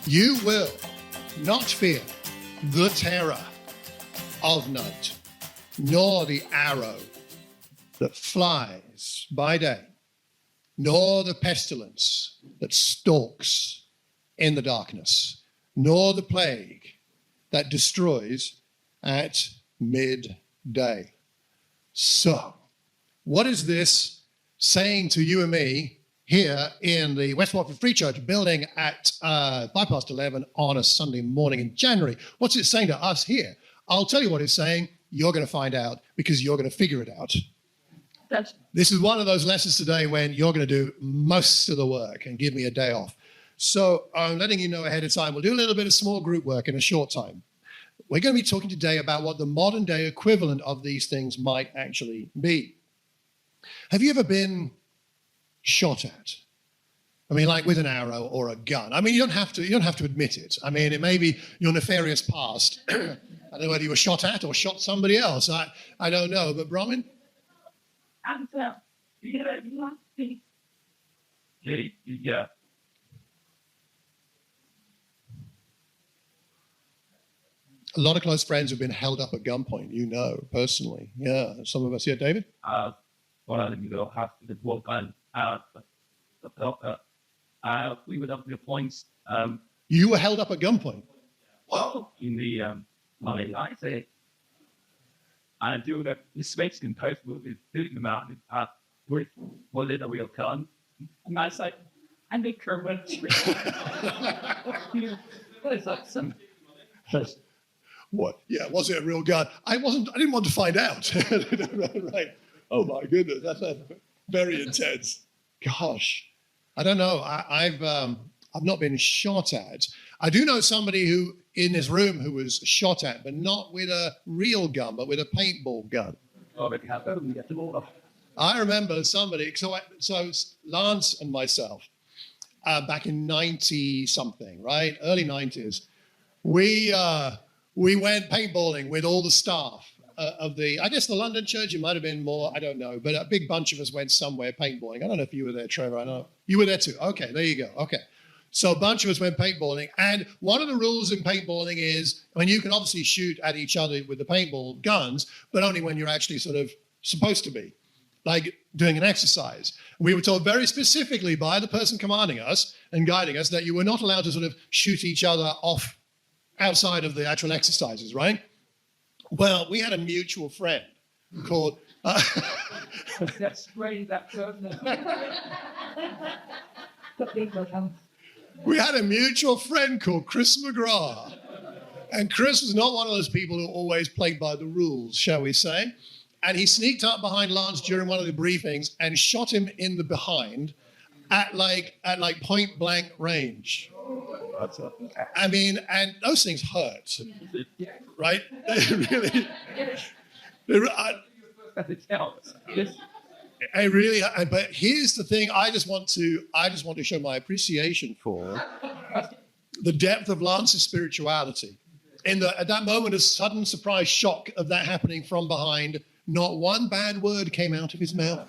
You will not fear the terror of night, nor the arrow that flies by day, nor the pestilence that stalks in the darkness, nor the plague that destroys at midday. So, what is this saying to you and me here in the West Watford Free Church building at 11:05 on a Sunday morning in January? What's it saying to us here? I'll tell you what it's saying. You're going to find out because you're going to figure it out. This is one of those lessons today when you're going to do most of the work and give me a day off. So I'm letting you know ahead of time. We'll do a little bit of small group work in a short time. We're going to be talking today about what the modern day equivalent of these things might actually be. Have you ever been shot at? I mean, like with an arrow or a gun. I mean, you don't have to admit it. I mean, it may be your nefarious past. I don't know whether you were shot at or shot somebody else. I don't know. But Bronwyn? Yeah. A lot of close friends have been held up at gunpoint, you know, personally. Yeah, some of us. Yeah, David? One of them will have to walk on we would have the points. You were held up at gunpoint? Well, in the I say, I do that. This Mexican post will be doing the mountain with one little real gun. And I say, I make her went What? Yeah, was it a real gun? I didn't want to find out. Right. Oh my goodness, that's very intense. Gosh, I don't know. I've not been shot at. I do know somebody who in this room who was shot at, but not with a real gun, but with a paintball gun. I remember somebody. So Lance and myself, back in 90-something, right, early 90s, we went paintballing with all the staff of I guess the London church. It might have been more, I don't know, but a big bunch of us went somewhere paintballing. I don't know if you were there, Trevor. I know you were there too. Okay, there you go. Okay. So a bunch of us went paintballing. And one of the rules in paintballing is, I mean, you can obviously shoot at each other with the paintball guns, but only when you're actually sort of supposed to be, like doing an exercise. We were told very specifically by the person commanding us and guiding us that you were not allowed to sort of shoot each other off outside of the actual exercises, right? Well, we had a mutual friend called... That's great, that person. We had a mutual friend called Chris McGrath. And Chris was not one of those people who always played by the rules, shall we say. And he sneaked up behind Lance during one of the briefings and shot him in the behind at point blank range. I mean, and those things hurt, right? Really. But here's the thing: I just want to show my appreciation for the depth of Lance's spirituality. At that moment of sudden surprise shock of that happening from behind, not one bad word came out of his mouth.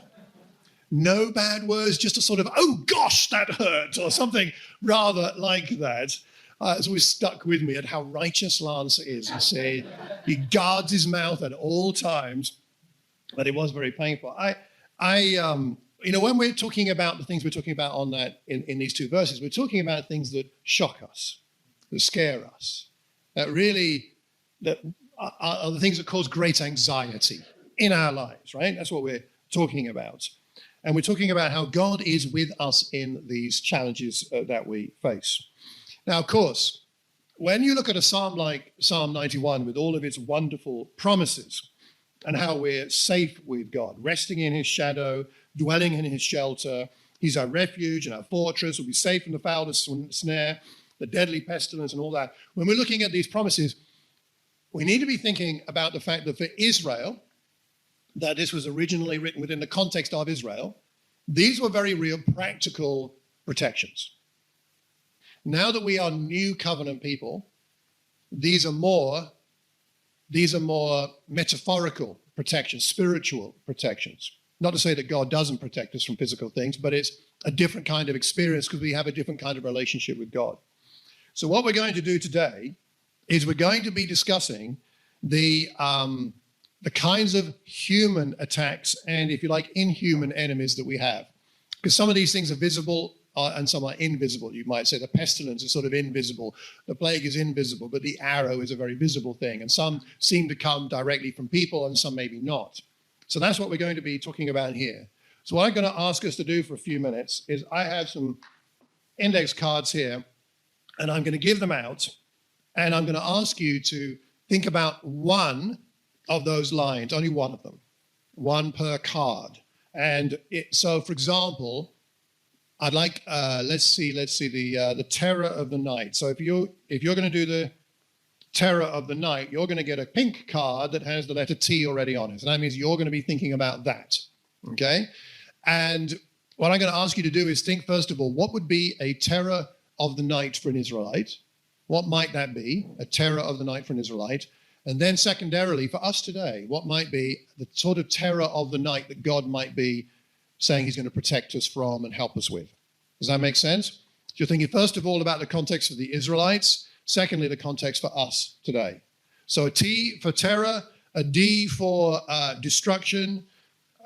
No bad words, just a sort of, oh gosh, that hurt, or something rather like that. It's always stuck with me at how righteous Lance is. You see, he guards his mouth at all times, but it was very painful. When we're talking about the things we're talking about on that in these two verses, we're talking about things that shock us, that scare us, that are the things that cause great anxiety in our lives, right? That's what we're talking about. And we're talking about how God is with us in these challenges that we face. Now, of course, when you look at a psalm like Psalm 91 with all of its wonderful promises and how we're safe with God, resting in his shadow, dwelling in his shelter, he's our refuge and our fortress, we'll be safe from the foulest snare, the deadly pestilence and all that. When we're looking at these promises, we need to be thinking about the fact that for Israel, that this was originally written within the context of Israel, these were very real practical protections. Now that we are new covenant people, these are more metaphorical protections, spiritual protections. Not to say that God doesn't protect us from physical things, but it's a different kind of experience because we have a different kind of relationship with God. So what we're going to do today is we're going to be discussing the kinds of human attacks and, if you like, inhuman enemies that we have. Because some of these things are visible and some are invisible. You might say the pestilence is sort of invisible, the plague is invisible, but the arrow is a very visible thing. And some seem to come directly from people and some maybe not. So that's what we're going to be talking about here. So what I'm going to ask us to do for a few minutes is I have some index cards here, and I'm going to give them out, and I'm going to ask you to think about one of those lines, only one of them, one per card. And so, for example, I'd like, let's see, the terror of the night. So if you're going to do the terror of the night, you're going to get a pink card that has the letter T already on it. So that means you're going to be thinking about that, okay? And what I'm going to ask you to do is think, first of all, what would be a terror of the night for an Israelite? What might that be, a terror of the night for an Israelite? And then secondarily, for us today, what might be the sort of terror of the night that God might be saying he's going to protect us from and help us with? Does that make sense? So you're thinking, first of all, about the context of the Israelites, secondly, the context for us today. So a T for terror, a D for destruction,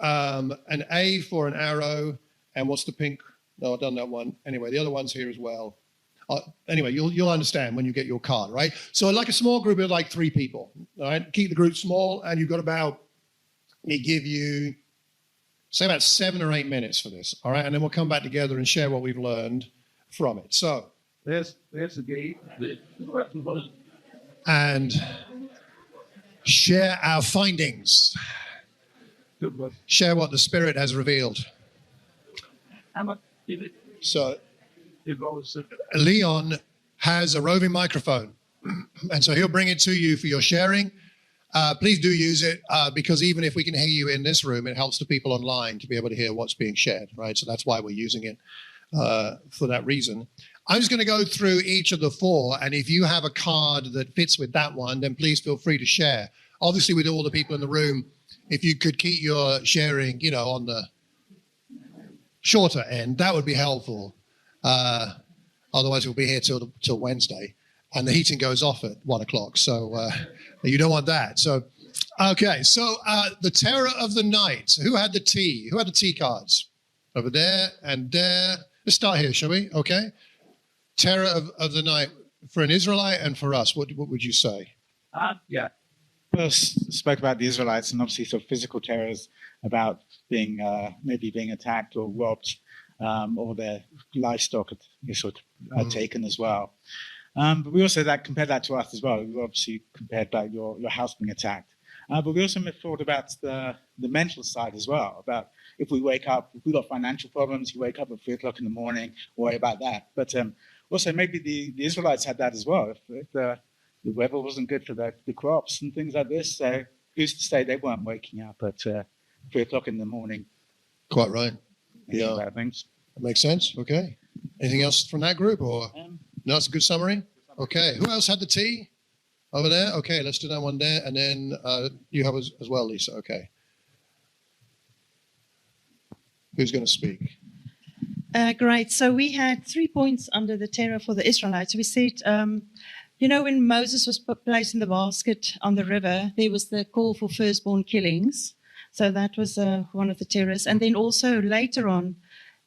an A for an arrow, and what's the pink? No, I've done that one. Anyway, the other one's here as well. Anyway, you'll understand when you get your card, right? So like a small group of like 3 people, all right? Keep the group small, and you've got about, we give you, say about 7 or 8 minutes for this, all right? And then we'll come back together and share what we've learned from it. So there's the gate. And share our findings. Share what the Spirit has revealed. So Leon has a roving microphone, and so he'll bring it to you for your sharing. Please do use it, because even if we can hear you in this room, it helps the people online to be able to hear what's being shared, right? So that's why we're using it for that reason. I'm just going to go through each of the 4, and if you have a card that fits with that one, then please feel free to share. Obviously, with all the people in the room, if you could keep your sharing, on the shorter end, that would be helpful. Otherwise, we'll be here till Wednesday, and the heating goes off at 1 o'clock. So you don't want that. So, okay. So the terror of the night. Who had the T? Who had the T cards? Over there and there. Let's start here, shall we? Okay. Terror of the night for an Israelite and for us. What would you say? Yeah. First spoke about the Israelites and obviously sort of physical terrors about being maybe being attacked or robbed, or their livestock taken as well. But we also compared that to us as well. We obviously compared that your house being attacked. But we also thought about the mental side as well, about if we wake up, if we've got financial problems, you wake up at 3 o'clock in the morning, worry about that. But also maybe the Israelites had that as well. If the weather wasn't good for the crops and things like this, so who's to say they weren't waking up at 3 o'clock in the morning? Quite right. Yeah. About things. That makes sense. Okay. Anything else from that group? Or no, it's a good summary. Okay. Who else had the T? Over there? Okay, let's do that one there. And then you have as well, Lisa. Okay. Who's going to speak? Great. So we had 3 points under the terror for the Israelites. We said, when Moses was placed in the basket on the river, there was the call for firstborn killings. So that was one of the terrors. And then also later on,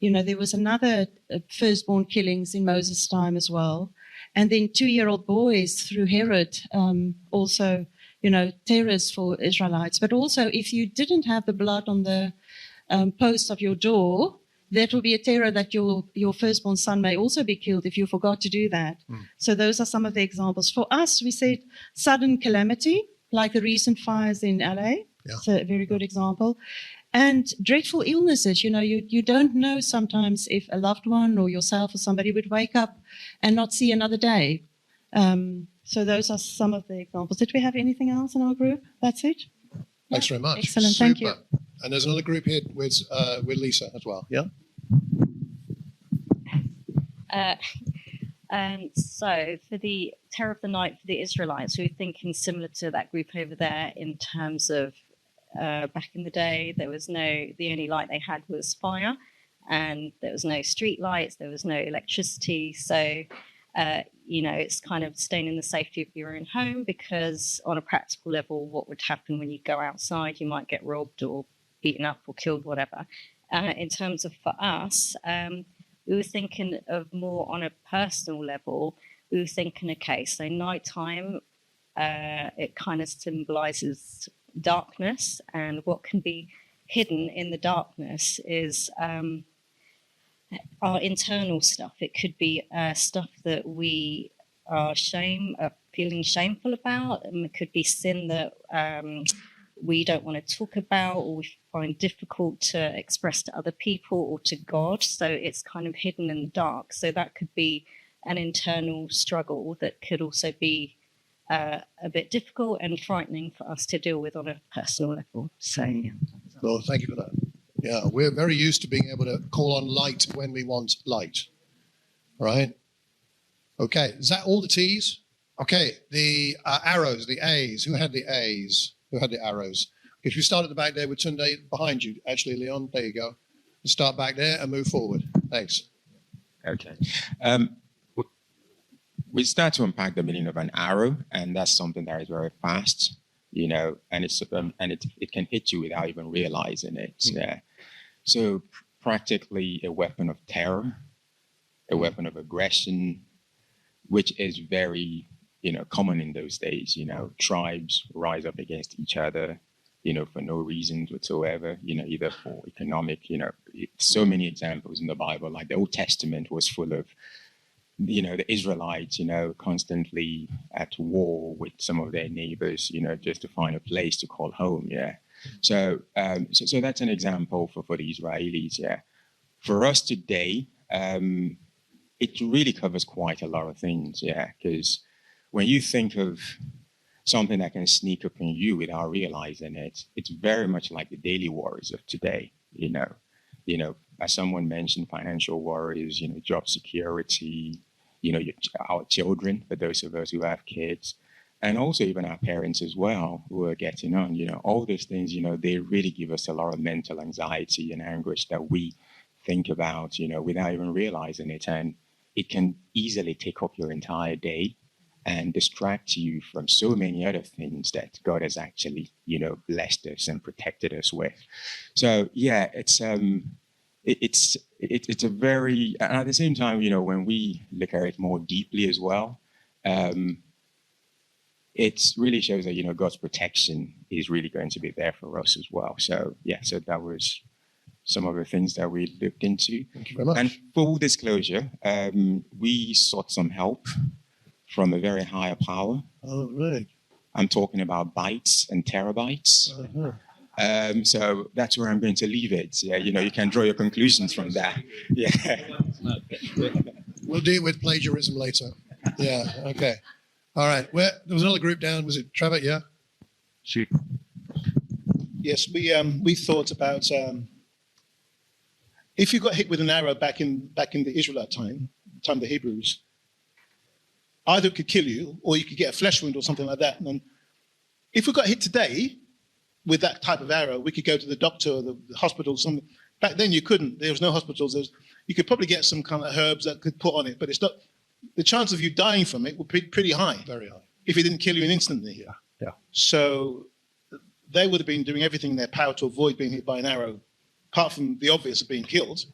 there was another firstborn killings in Moses' time as well. And then 2-year-old boys through Herod, also, terrors for Israelites. But also, if you didn't have the blood on the post of your door, that will be a terror that your firstborn son may also be killed if you forgot to do that. So those are some of the examples. For us, we said sudden calamity, like the recent fires in LA. Yeah. It's a very good example. And dreadful illnesses, you don't know sometimes if a loved one or yourself or somebody would wake up and not see another day. So those are some of the examples. Did we have anything else in our group? That's it? Thanks very much. Excellent, Super. thank you. And there's another group here with Lisa as well. Yeah? So for the terror of the night for the Israelites, we were thinking similar to that group over there in terms of back in the day, the only light they had was fire, and there was no street lights, there was no electricity. So it's kind of staying in the safety of your own home, because on a practical level, what would happen when you go outside? You might get robbed or beaten up or killed, whatever. In terms of for us, we were thinking of more on a personal level. We were thinking, okay, so nighttime, it kind of symbolizes darkness, and what can be hidden in the darkness is our internal stuff. It could be stuff that we are feeling shameful about, and it could be sin that we don't want to talk about, or we find difficult to express to other people or to God. So it's kind of hidden in the dark. So that could be an internal struggle that could also be a bit difficult and frightening for us to deal with on a personal level. So, yeah. Well, thank you for that. Yeah, we're very used to being able to call on light when we want light. Right? Okay, is that all the T's? Okay, the arrows, the A's. Who had the A's? Who had the arrows? If you start at the back there with Tunde behind you, actually, Leon, there you go. Start back there and move forward. Thanks. Okay. We start to unpack the meaning of an arrow, and that's something that is very fast, and it can hit you without even realizing it. Yeah. So practically a weapon of terror, a weapon of aggression, which is very, common in those days. Tribes rise up against each other, for no reasons whatsoever, either for economic, so many examples in the Bible. Like the Old Testament was full of, the Israelites, constantly at war with some of their neighbors, just to find a place to call home. Yeah. So that's an example for the Israelis. Yeah. For us today, it really covers quite a lot of things. Yeah. Because when you think of something that can sneak up on you without realizing it, it's very much like the daily worries of today. As someone mentioned, financial worries, job security, our children, for those of us who have kids, and also even our parents as well, who are getting on, all those things, they really give us a lot of mental anxiety and anguish that we think about, without even realizing it. And it can easily take up your entire day and distract you from so many other things that God has actually, blessed us and protected us with. So, yeah, it's a very, and at the same time, when we look at it more deeply as well, it really shows that, God's protection is really going to be there for us as well. So, yeah, so that was some of the things that we looked into. Thank you very much. And full disclosure, we sought some help from a very higher power. Oh, right. I'm talking about bytes and terabytes. Uh-huh. So that's where I'm going to leave it. Yeah, you can draw your conclusions from that. Yeah. We'll deal with plagiarism later. Yeah, okay. All right. There was another group down. Was it Trevor? Yeah? Shoot. Yes, we thought about if you got hit with an arrow back in the Israelite time of the Hebrews, either it could kill you or you could get a flesh wound or something like that. And if we got hit today with that type of arrow, we could go to the doctor or the hospital or something. Back then you couldn't. There was no hospitals. You could probably get some kind of herbs that could put on it, but it's not. The chance of you dying from it would be pretty high. Very high. If it didn't kill you instantly. Yeah. So they would have been doing everything in their power to avoid being hit by an arrow, apart from the obvious of being killed.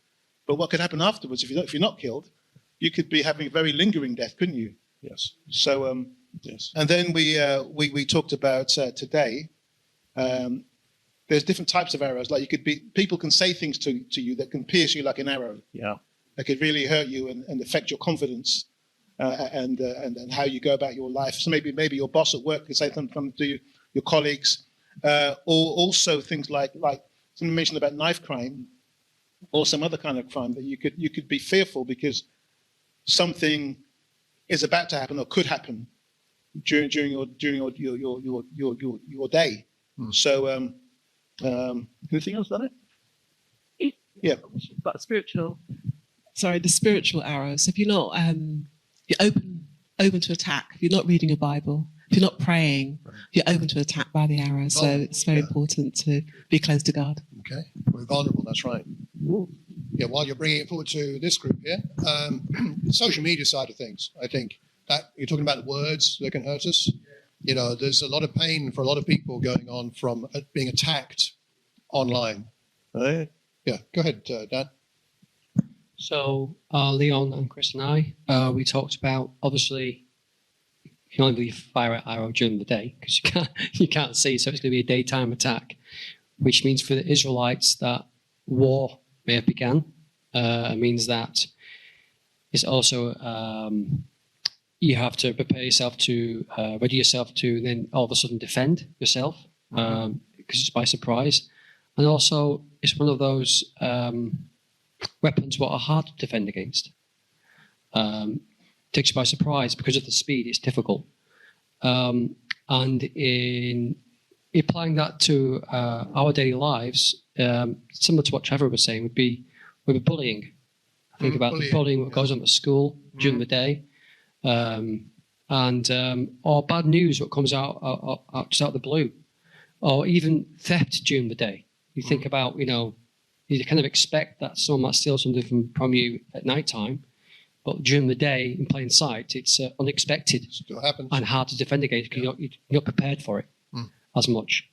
But what could happen afterwards if you're not killed? You could be having a very lingering death, couldn't you? Yes. So Yes. and then we talked about today. There's different types of arrows. Like people can say things to you that can pierce you like an arrow. Yeah. That could really hurt you and affect your confidence and how you go about your life. So maybe your boss at work could say something to you, your colleagues, or also things like someone mentioned about knife crime or some other kind of crime that you could be fearful because something is about to happen or could happen during your day. So anything else on it? Yeah. But the spiritual arrows. If you're not, you're open to attack. If you're not reading your Bible, if you're not praying, you're open to attack by the arrow. So it's very important to be close to God. Okay. We're vulnerable. That's right. Yeah. While you're bringing it forward to this group here, the social media side of things, I think That you're talking about words that can hurt us. You know, there's a lot of pain for a lot of people going on from being attacked online. Right? Yeah, go ahead, Dan. So Leon and Chris and I, we talked about, obviously you can only fire an arrow during the day because you can't see, so it's going to be a daytime attack, which means for the Israelites that war may have begun. It means that it's also you have to prepare yourself to ready yourself to then all of a sudden defend yourself because it's by surprise, and also it's one of those weapons what are hard to defend against. Takes you by surprise because of the speed. It's difficult, and in applying that to our daily lives, similar to what Trevor was saying, would be bullying. Think about the bullying what goes on at school during the day, or bad news what comes out just out of the blue, or even theft during the day. You think about, you kind of expect that someone might steal something from you at night time, but during the day in plain sight, it's unexpected. Still happens. And hard to defend against because you're not prepared for it as much.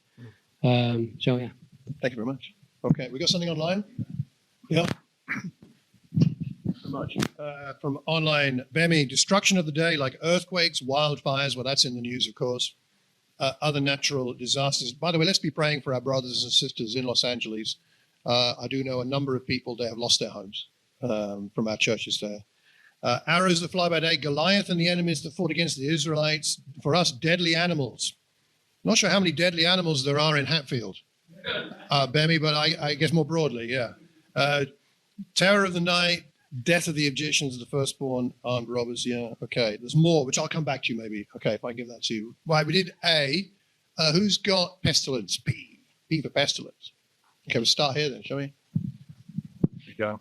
So yeah. Thank you very much. Okay, we got something online? Yeah. So much. From online, Bemi, destruction of the day like earthquakes, wildfires, well, that's in the news, of course. Other natural disasters. By the way, let's be praying for our brothers and sisters in Los Angeles. I do know a number of people that have lost their homes from our churches there. Arrows that fly by day, Goliath and the enemies that fought against the Israelites. For us, deadly animals. Not sure how many deadly animals there are in Hatfield, Bemi, but I guess more broadly, yeah. Terror of the night, death of the Egyptians, the firstborn, armed robbers, yeah. Okay, there's more, which I'll come back to you maybe. Okay, if I give that to you. Right, we did A. Who's got pestilence? B. B for pestilence. Okay, we'll start here then, shall we? Go.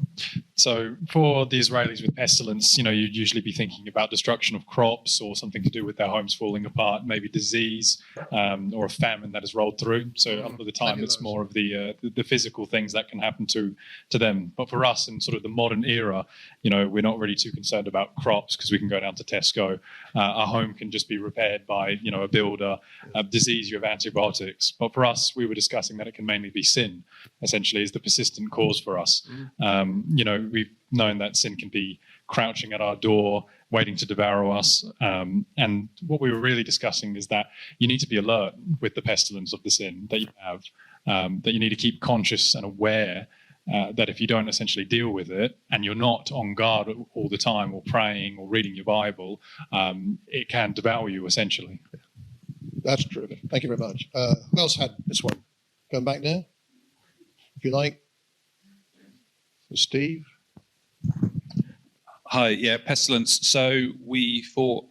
So for the Israelis with pestilence, you'd usually be thinking about destruction of crops or something to do with their homes falling apart, maybe disease or a famine that has rolled through. So a lot of the time it's more of the physical things that can happen to them. But for us in sort of the modern era, we're not really too concerned about crops because we can go down to Tesco. Our home can just be repaired by, a builder. Disease, you have antibiotics. But for us, we were discussing that it can mainly be sin, essentially, is the persistent cause for us. We've known that sin can be crouching at our door, waiting to devour us. And what we were really discussing is that you need to be alert with the pestilence of the sin that you have, that you need to keep conscious and aware that if you don't essentially deal with it and you're not on guard all the time or praying or reading your Bible, it can devour you essentially. That's true. Thank you very much. Who else had this one? Going back there, if you like. Steve? Hi, yeah, pestilence. So we fought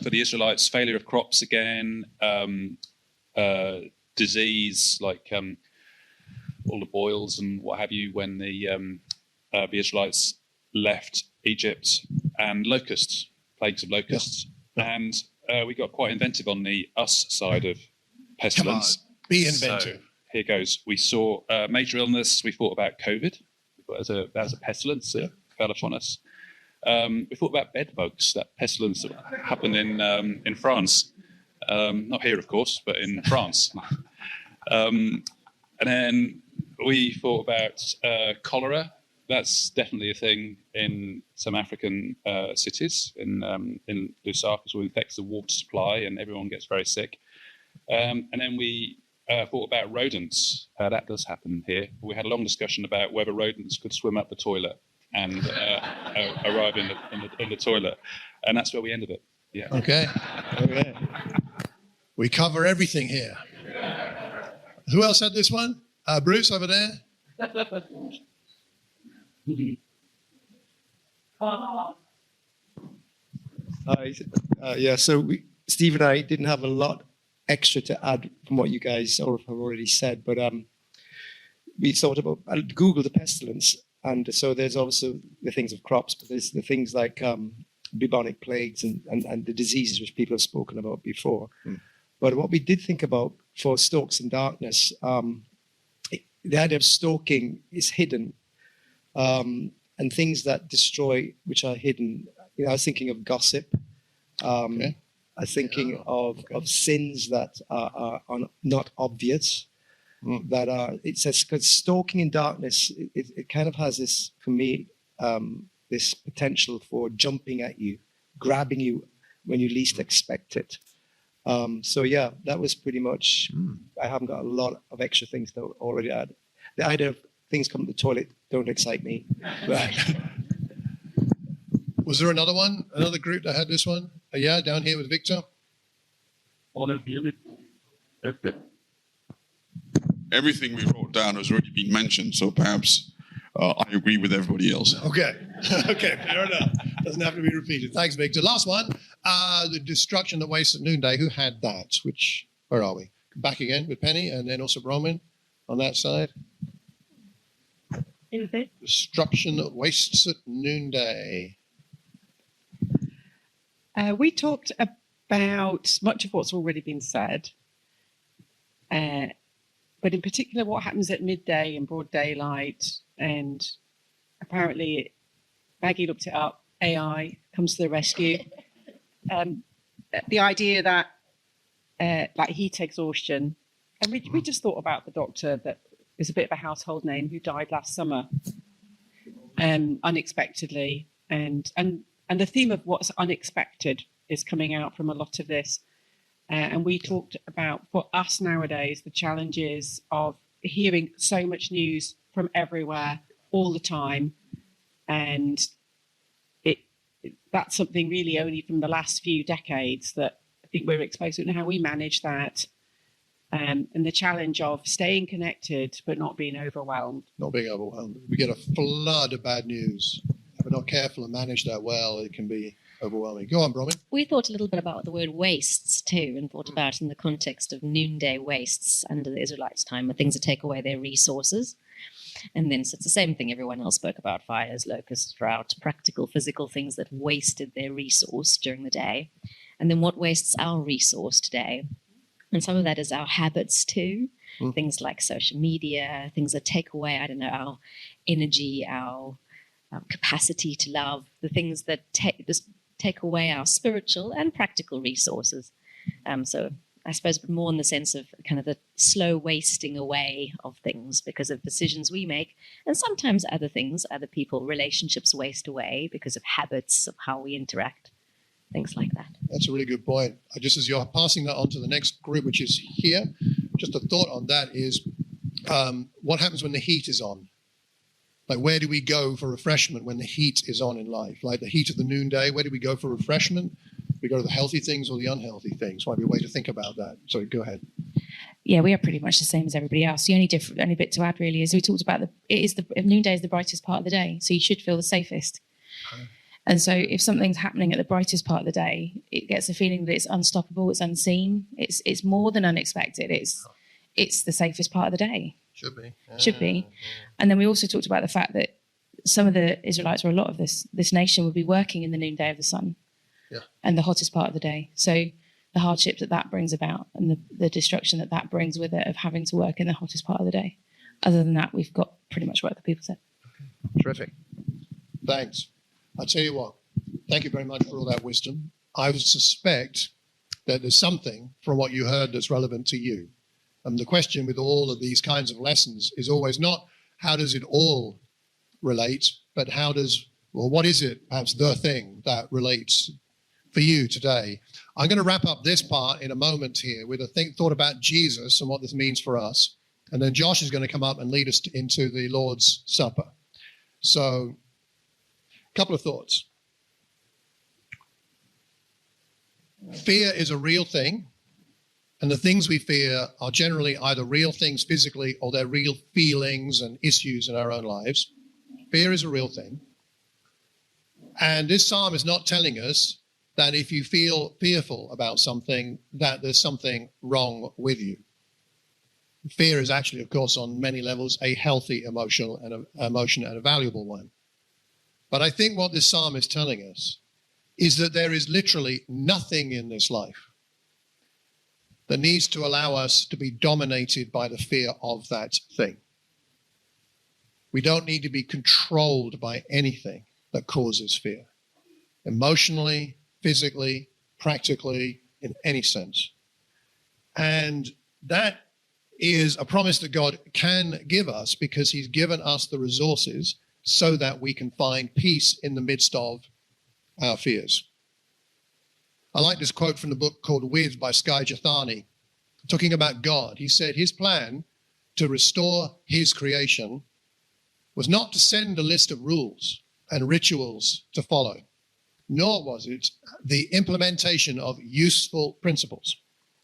for the Israelites, failure of crops again, disease like all the boils and what have you when the Israelites left Egypt, and locusts, plagues of locusts. Yeah. And we got quite inventive on the us side of pestilence. Come on, be inventive. So here goes. We saw major illness. We thought about COVID. As a pestilence that fell upon us. We thought about bed bugs, that pestilence that happened in France. Not here, of course, but in France. And then we thought about cholera. That's definitely a thing in some African cities. In Lusaka, it affects the water supply and everyone gets very sick. And then we thought about rodents. That does happen here. We had a long discussion about whether rodents could swim up the toilet and arrive in the toilet, and that's where we ended it. Yeah. Okay. We cover everything here. Who else had this one? Bruce over there. So Steve and I didn't have a lot extra to add from what you guys have already said, but we thought about, I Googled the pestilence, and so there's also the things of crops, but there's the things like bubonic plagues and the diseases which people have spoken about before. But what we did think about for stalks in darkness, the idea of stalking is hidden, and things that destroy, which are hidden. I was thinking of gossip, Okay. I'm thinking of sins that are not obvious. That are, it says, because stalking in darkness, it kind of has this, for me, this potential for jumping at you, grabbing you when you least expect it. So yeah, that was pretty much, I haven't got a lot of extra things to already add. The idea of things come to the toilet don't excite me. But Was there another one? Another group that had this one? Yeah, down here with Victor. All of you. Everything we wrote down has already been mentioned, so perhaps I agree with everybody else. Okay. Okay, fair enough. Doesn't have to be repeated. Thanks, Victor. Last one. The destruction that wastes at noonday. Who had that? Where are we? Back again with Penny and then also Roman on that side. Destruction that wastes at noonday. We talked about much of what's already been said, but in particular what happens at midday and broad daylight. And apparently, Maggie looked it up, AI comes to the rescue. The idea that like heat exhaustion, and we just thought about the doctor that is a bit of a household name who died last summer unexpectedly, and the theme of what's unexpected is coming out from a lot of this. And we talked about, for us nowadays, the challenges of hearing so much news from everywhere all the time. And that's something really only from the last few decades that I think we're exposed to, and how we manage that. And the challenge of staying connected but not being overwhelmed. Not being overwhelmed. We get a flood of bad news. If we're not careful and manage that well, it can be overwhelming. Go on, Bronwyn. We thought a little bit about the word wastes too, and thought about in the context of noonday wastes under the Israelites' time, where things that take away their resources. And then so it's the same thing everyone else spoke about: fires, locusts, drought, practical, physical things that wasted their resource during the day. And then what wastes our resource today? And some of that is our habits too. Things like social media, things that take away, our energy, our capacity to love, the things that take away our spiritual and practical resources. So I suppose more in the sense of kind of the slow wasting away of things because of decisions we make, and sometimes other things, other people, relationships waste away because of habits of how we interact, things like that. That's a really good point. Just as you're passing that on to the next group, which is here, just a thought on that is what happens when the heat is on? Like, where do we go for refreshment when the heat is on in life? Like the heat of the noonday, where do we go for refreshment? We go to the healthy things or the unhealthy things? Might be a way to think about that. So go ahead. Yeah, we are pretty much the same as everybody else. The only bit to add really is we talked about noonday is the brightest part of the day, so you should feel the safest. And so if something's happening at the brightest part of the day, it gets a feeling that it's unstoppable, it's unseen, it's more than unexpected. It's the safest part of the day. Should be. Should be. And then we also talked about the fact that some of the Israelites, or a lot of this nation, would be working in the noonday of the sun, and the hottest part of the day. So the hardship that brings about, and the destruction that brings with it of having to work in the hottest part of the day. Other than that, we've got pretty much what the people said. Terrific. Thanks. I'll tell you what, thank you very much for all that wisdom. I would suspect that there's something from what you heard that's relevant to you. And the question with all of these kinds of lessons is always not how does it all relate, but what is it, perhaps the thing that relates for you today? I'm going to wrap up this part in a moment here with a thought about Jesus and what this means for us. And then Josh is going to come up and lead us into the Lord's Supper. So, a couple of thoughts. Fear is a real thing. And the things we fear are generally either real things physically or they're real feelings and issues in our own lives. Fear is a real thing. And this psalm is not telling us that if you feel fearful about something, that there's something wrong with you. Fear is actually, of course, on many levels, a healthy emotion and a valuable one. But I think what this psalm is telling us is that there is literally nothing in this life that needs to allow us to be dominated by the fear of that thing. We don't need to be controlled by anything that causes fear. Emotionally, physically, practically, in any sense. And that is a promise that God can give us because he's given us the resources so that we can find peace in the midst of our fears. I like this quote from the book called With by Skye Jethani, talking about God. He said his plan to restore his creation was not to send a list of rules and rituals to follow, nor was it the implementation of useful principles.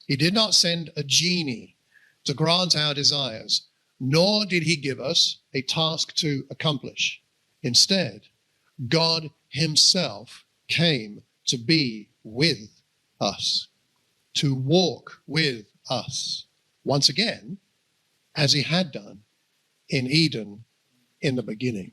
He did not send a genie to grant our desires, nor did he give us a task to accomplish. Instead, God himself came to be with us, to walk with us, once again, as he had done in Eden in the beginning.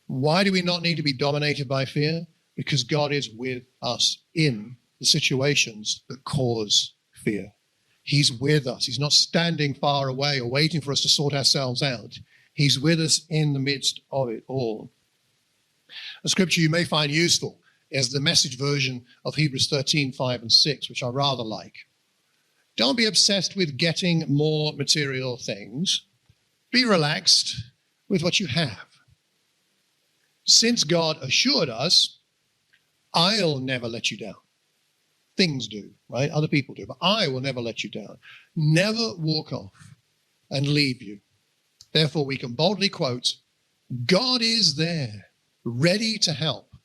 Why do we not need to be dominated by fear? Because God is with us in the situations that cause fear. He's with us. He's not standing far away or waiting for us to sort ourselves out. He's with us in the midst of it all. A scripture you may find useful is the Message version of Hebrews 13:5 and 6, which I rather like. Don't be obsessed with getting more material things. Be relaxed with what you have. Since God assured us, I'll never let you down. Things do, right? Other people do, but I will never let you down. Never walk off and leave you. Therefore, we can boldly quote, God is there, ready to help.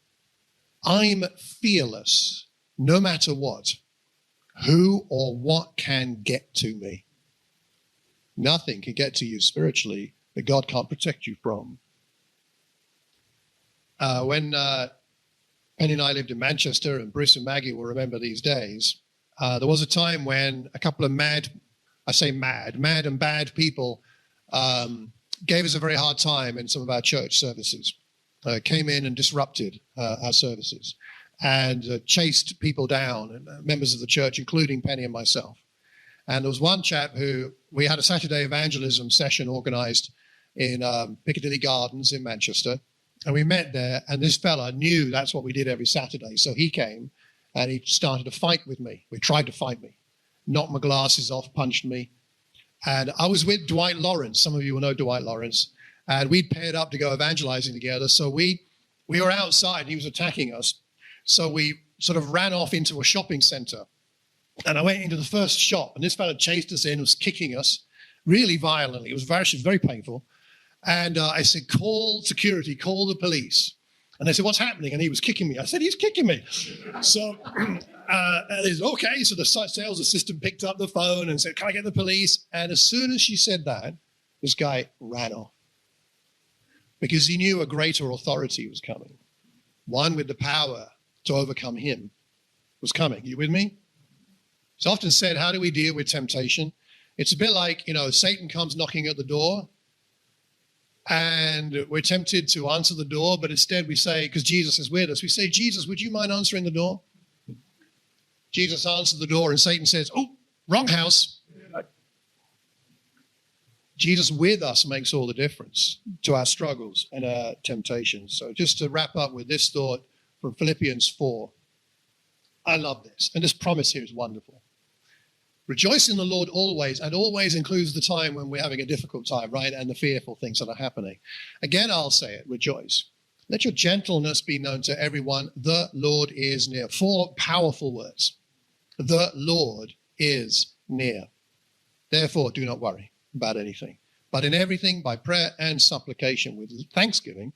I'm fearless, no matter what. Who or what can get to me? Nothing can get to you spiritually that God can't protect you from. When Penny and I lived in Manchester, and Bruce and Maggie will remember these days, there was a time when a couple of mad and bad people gave us a very hard time in some of our church services, came in and disrupted our services and chased people down, members of the church, including Penny and myself. And there was one chap who, we had a Saturday evangelism session organized in Piccadilly Gardens in Manchester. And we met there, and this fella knew that's what we did every Saturday. So he came and he started a fight with me. He tried to fight me, knocked my glasses off, punched me. And I was with Dwight Lawrence. Some of you will know Dwight Lawrence. And we'd paired up to go evangelizing together. So we were outside and he was attacking us. So we sort of ran off into a shopping center. And I went into the first shop, and this fella chased us in, was kicking us really violently. It was very painful. And I said, call security, call the police. And they said, what's happening? And he was kicking me. I said, he's kicking me. So they said, okay. So the sales assistant picked up the phone and said, can I get the police? And as soon as she said that, this guy ran off because he knew a greater authority was coming. One with the power to overcome him was coming. You with me? It's often said, how do we deal with temptation? It's a bit like, Satan comes knocking at the door, and we're tempted to answer the door, but instead we say, because Jesus is with us, we say, Jesus, would you mind answering the door? Jesus answered the door, and Satan says, oh, wrong house. Jesus with us makes all the difference to our struggles and our temptations. So just to wrap up with this thought from Philippians 4, I love this, and this promise here is wonderful. Rejoice in the Lord always, and always includes the time when we're having a difficult time, right? And the fearful things that are happening. Again, I'll say it, rejoice. Let your gentleness be known to everyone. The Lord is near. 4 powerful words. The Lord is near. Therefore, do not worry about anything, but in everything by prayer and supplication with thanksgiving,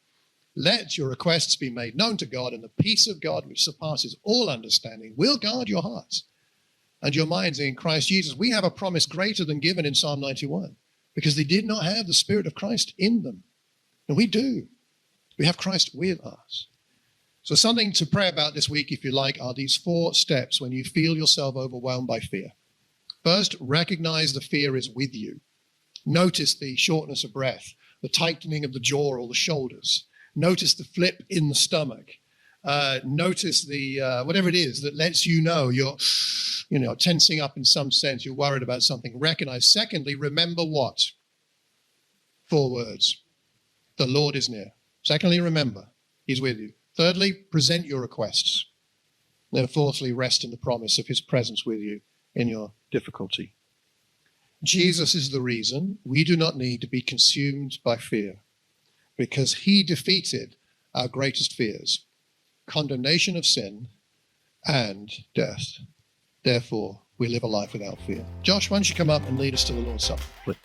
let your requests be made known to God, and the peace of God, which surpasses all understanding, will guard your hearts and your minds in Christ Jesus. We have a promise greater than given in Psalm 91 because they did not have the Spirit of Christ in them. And we do. We have Christ with us. So something to pray about this week, if you like, are these 4 steps when you feel yourself overwhelmed by fear. First, recognize the fear is with you. Notice the shortness of breath, the tightening of the jaw or the shoulders. Notice the flip in the stomach. Notice the whatever it is that lets you know you're tensing up in some sense. You're worried about something. Recognize. Secondly, remember what? 4 words. The Lord is near. Secondly, remember, he's with you. Thirdly, present your requests. And then fourthly, rest in the promise of his presence with you in your difficulty. Jesus is the reason we do not need to be consumed by fear, because he defeated our greatest fears, condemnation of sin and death. Therefore, we live a life without fear. Josh, why don't you come up and lead us to the Lord's Supper, please?